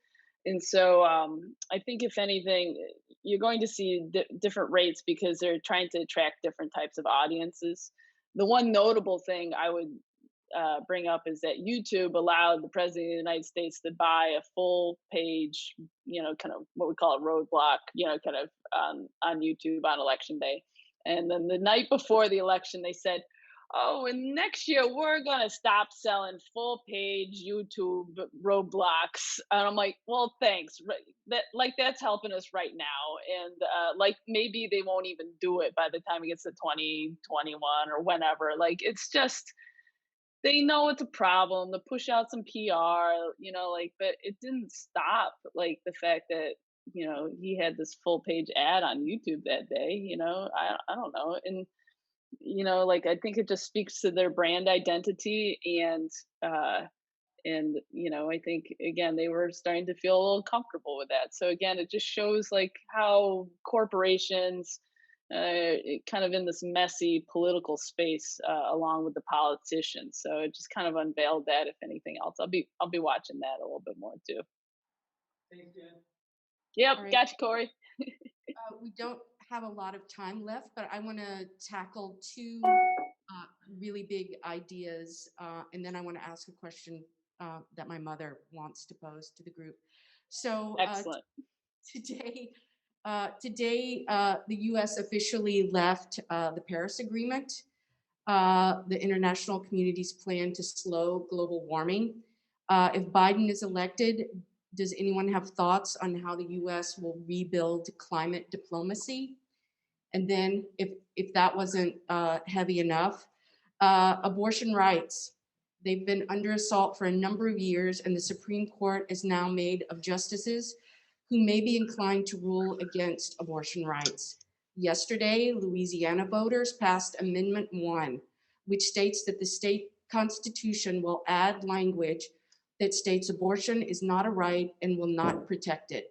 And so I think if anything, you're going to see different rates because they're trying to attract different types of audiences. The one notable thing I would bring up is that YouTube allowed the president of the United States to buy a full page, kind of what we call a roadblock, kind of on YouTube on election day. And then the night before the election, they said, oh, and next year we're going to stop selling full page YouTube roadblocks. And I'm like, well, thanks. That's helping us right now. And maybe they won't even do it by the time it gets to 2021 or whenever. It's just, they know it's a problem to push out some PR, but it didn't stop the fact that, he had this full page ad on YouTube that day, I don't know. And, I think it just speaks to their brand identity and I think again they were starting to feel a little comfortable with that. So again, it just shows how corporations kind of in this messy political space along with the politicians. So it just kind of unveiled that. If anything else, I'll be watching that a little bit more too. Thanks, Jen. Yep, All right. gotcha, Corey. We don't have a lot of time left, but I want to tackle two really big ideas, and then I want to ask a question that my mother wants to pose to the group. So Excellent. today, the U.S. officially left the Paris Agreement, the international community's plan to slow global warming. If Biden is elected, does anyone have thoughts on how the U.S. will rebuild climate diplomacy? And then, if that wasn't heavy enough, abortion rights. They've been under assault for a number of years, and the Supreme Court is now made of justices who may be inclined to rule against abortion rights. Yesterday, Louisiana voters passed Amendment 1, which states that the state constitution will add language that states abortion is not a right and will not protect it.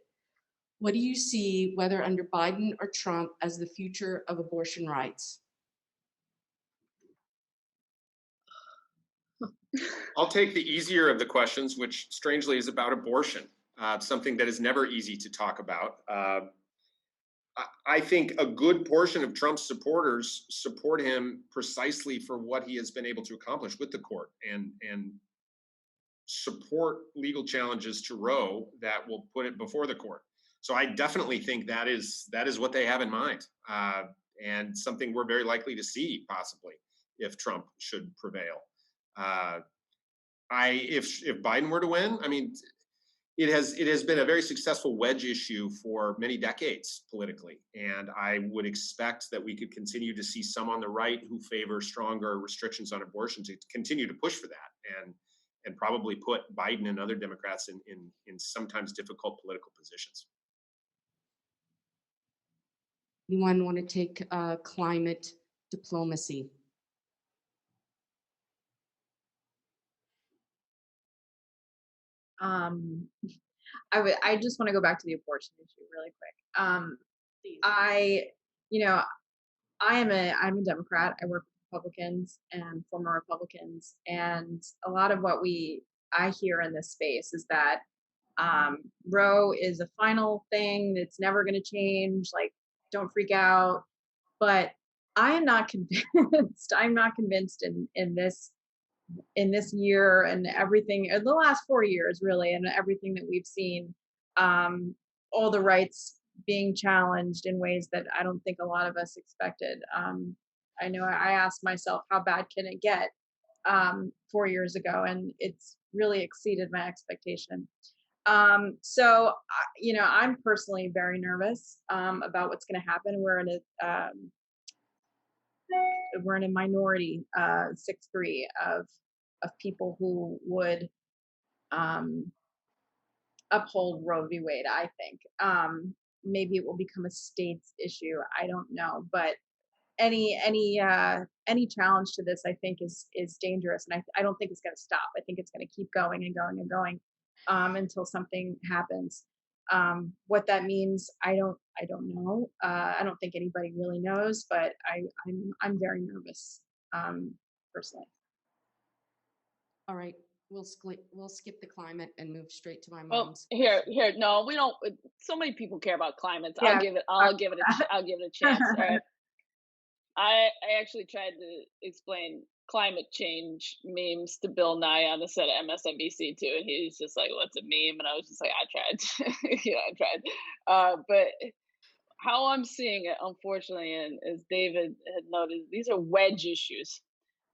What do you see, whether under Biden or Trump, as the future of abortion rights? I'll take the easier of the questions, which strangely is about abortion, something that is never easy to talk about. I think a good portion of Trump's supporters support him precisely for what he has been able to accomplish with the court and support legal challenges to Roe that will put it before the court. So I definitely think that is what they have in mind, and something we're very likely to see possibly if Trump should prevail. If Biden were to win, I mean, it has been a very successful wedge issue for many decades politically, and I would expect that we could continue to see some on the right who favor stronger restrictions on abortion to continue to push for that, and probably put Biden and other Democrats in sometimes difficult political positions. Anyone want to take climate diplomacy? I just want to go back to the abortion issue really quick. Please. I'm a Democrat. I work with Republicans and former Republicans, and a lot of what I hear in this space is that Roe is a final thing. It's never going to change. Don't freak out. But I am not convinced. I'm not convinced in this year and everything, or the last 4 years really, and everything that we've seen, all the rights being challenged in ways that I don't think a lot of us expected. I know I asked myself, how bad can it get 4 years ago? And it's really exceeded my expectation. So, I'm personally very nervous about what's going to happen. We're in a minority 6-3 of people who would uphold Roe v. Wade. I think maybe it will become a state's issue. I don't know, but any challenge to this, I think, is dangerous, and I don't think it's going to stop. I think it's going to keep going and going and going until something happens. What that means, I don't know. I don't think anybody really knows, but I'm very nervous personally. All right, we'll skip the climate and move straight to my Well, mom's. here, no, we don't. So many people care about climates. Yeah. I'll give it a chance. All right. I actually tried to explain climate change memes to Bill Nye on the set of MSNBC too, and he's just like, "What's a meme?" And I was just like, "I tried, I tried." But how I'm seeing it, unfortunately, and as David had noted, these are wedge issues.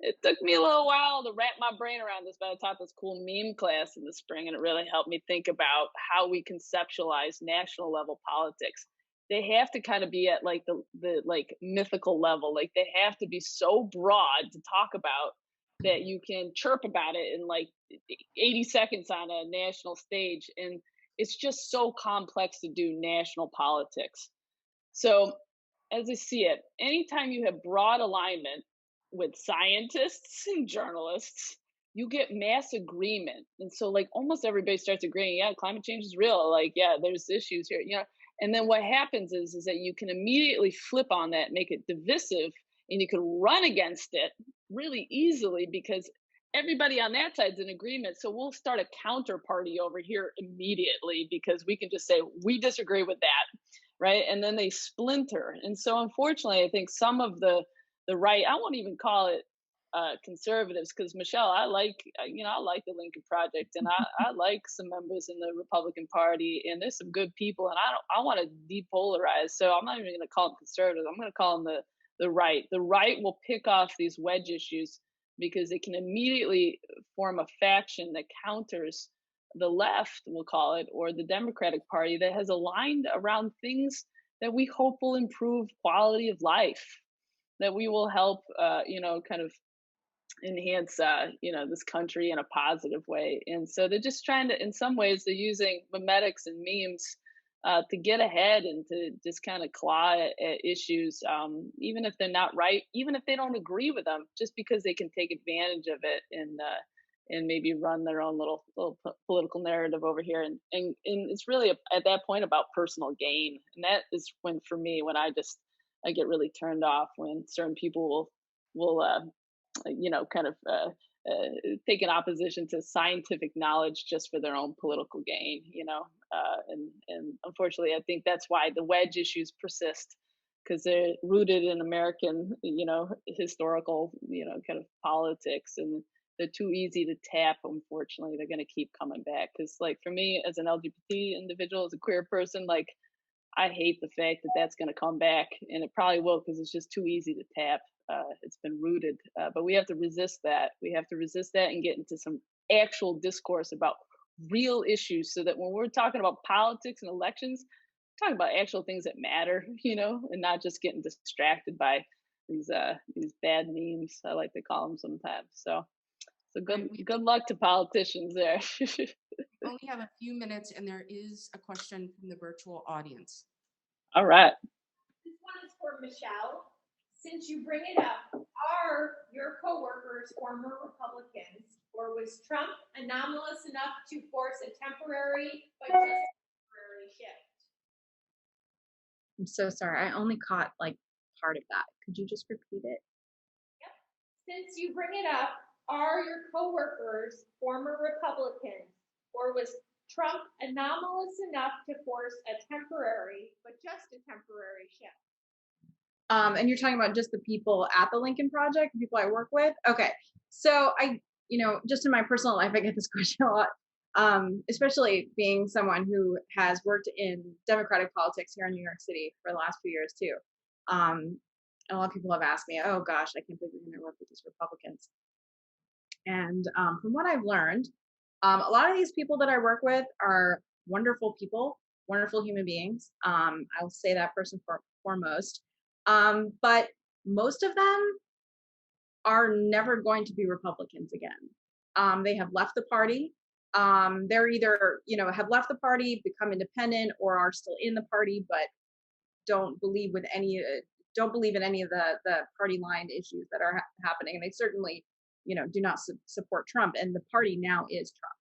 It took me a little while to wrap my brain around this, but I taught this cool meme class in the spring, and it really helped me think about how we conceptualize national level politics. They have to kind of be at like the like mythical level. Like they have to be so broad to talk about that you can chirp about it in like 80 seconds on a national stage. And it's just so complex to do national politics. So as I see it, anytime you have broad alignment with scientists and journalists, you get mass agreement. And so like almost everybody starts agreeing, yeah, climate change is real. Like, yeah, there's issues here, And then what happens is that you can immediately flip on that, make it divisive, and you can run against it really easily because everybody on that side's in agreement. So we'll start a counter party over here immediately because we can just say, we disagree with that. Right. And then they splinter. And so unfortunately, I think some of the right, I won't even call it conservatives, because Michelle, I like the Lincoln Project, and I like some members in the Republican Party, and there's some good people, and I want to depolarize. So I'm not even going to call them conservatives. I'm going to call them the right. The right will pick off these wedge issues because they can immediately form a faction that counters the left, we'll call it, or the Democratic Party that has aligned around things that we hope will improve quality of life, that we will help, kind of enhance, this country in a positive way. And so they're just trying to, in some ways, they're using memetics and memes to get ahead and to just kind of claw at issues, even if they're not right, even if they don't agree with them, just because they can take advantage of it and maybe run their own little political narrative over here. And it's really at that point about personal gain. And that is when, for me, when I get really turned off when certain people will take an opposition to scientific knowledge just for their own political gain, and unfortunately, I think that's why the wedge issues persist, because they're rooted in American, historical, kind of politics, and they're too easy to tap. Unfortunately, they're going to keep coming back. Because, like, for me as an LGBT individual, as a queer person, like, I hate the fact that that's going to come back, and it probably will, because it's just too easy to tap. It's been rooted, but we have to resist that. We have to resist that and get into some actual discourse about real issues, so that when we're talking about politics and elections, talking about actual things that matter, and not just getting distracted by these bad memes, I like to call them sometimes. So good luck to politicians there. We only have a few minutes, and there is a question from the virtual audience. All right. This one is for Michelle. Since you bring it up, are your coworkers former Republicans, or was Trump anomalous enough to force a temporary but just temporary shift? I'm so sorry. I only caught like part of that. Could you just repeat it? Yep. Since you bring it up, are your coworkers former Republicans, or was Trump anomalous enough to force a temporary but just a temporary shift? And you're talking about just the people at the Lincoln Project, the people I work with? Okay. So I, just in my personal life, I get this question a lot, especially being someone who has worked in Democratic politics here in New York City for the last few years too. And a lot of people have asked me, oh gosh, I can't believe you're going to work with these Republicans. And from what I've learned, a lot of these people that I work with are wonderful people, wonderful human beings. I'll say that first and foremost. But most of them are never going to be Republicans again. They have left the party. They're either, have left the party, become independent, or are still in the party, but don't believe with any don't believe in any of the party line issues that are happening, and they certainly, do not support Trump. And the party now is Trump.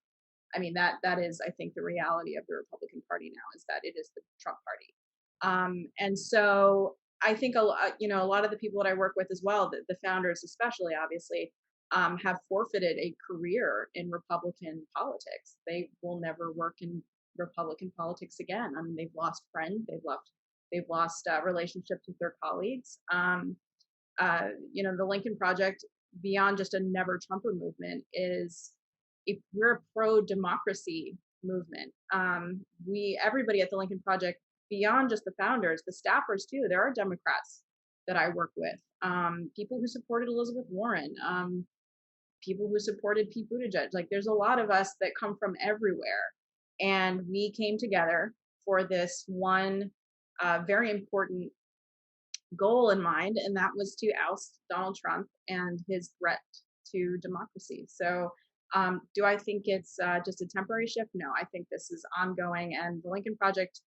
I mean, that is, I think, the reality of the Republican Party now, is that it is the Trump party. And so I think a lot of the people that I work with as well, the founders especially, obviously, have forfeited a career in Republican politics. They will never work in Republican politics again. I mean, they've lost friends, they've lost relationships with their colleagues. The Lincoln Project, beyond just a never Trumper movement, we're a pro-democracy movement. Everybody at the Lincoln Project, beyond just the founders, the staffers too, there are Democrats that I work with, people who supported Elizabeth Warren, people who supported Pete Buttigieg. Like, there's a lot of us that come from everywhere, and we came together for this one very important goal in mind, and that was to oust Donald Trump and his threat to democracy. So do I think it's just a temporary shift? No, I think this is ongoing, and the Lincoln Project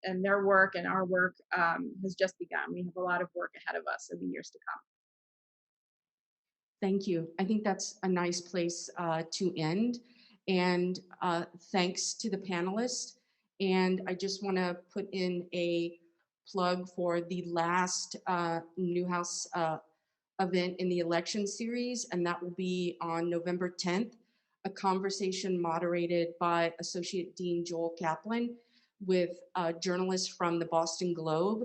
and their work and our work has just begun. We have a lot of work ahead of us in the years to come. Thank you. I think that's a nice place to end. And thanks to the panelists. And I just want to put in a plug for the last Newhouse event in the election series, and that will be on November 10th, a conversation moderated by Associate Dean Joel Kaplan with journalists from the Boston Globe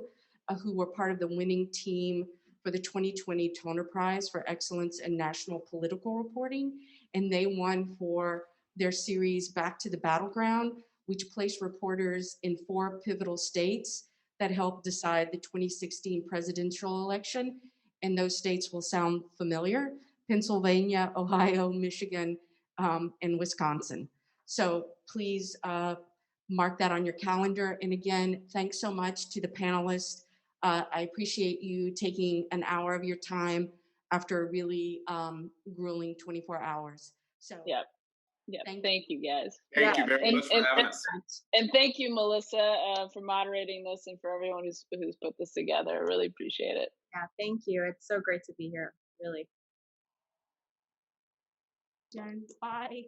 who were part of the winning team for the 2020 Toner Prize for Excellence in National Political Reporting. And they won for their series Back to the Battleground, which placed reporters in 4 pivotal states that helped decide the 2016 presidential election. And those states will sound familiar: Pennsylvania, Ohio, Michigan, and Wisconsin. So please mark that on your calendar. And again, thanks so much to the panelists. I appreciate you taking an hour of your time after a really grueling 24 hours. So Yeah. Thank you, guys. Thank you very much for having us. And thank you, Melissa, for moderating this, and for everyone who's put this together. I really appreciate it. Yeah, thank you. It's so great to be here, really. Jen, bye.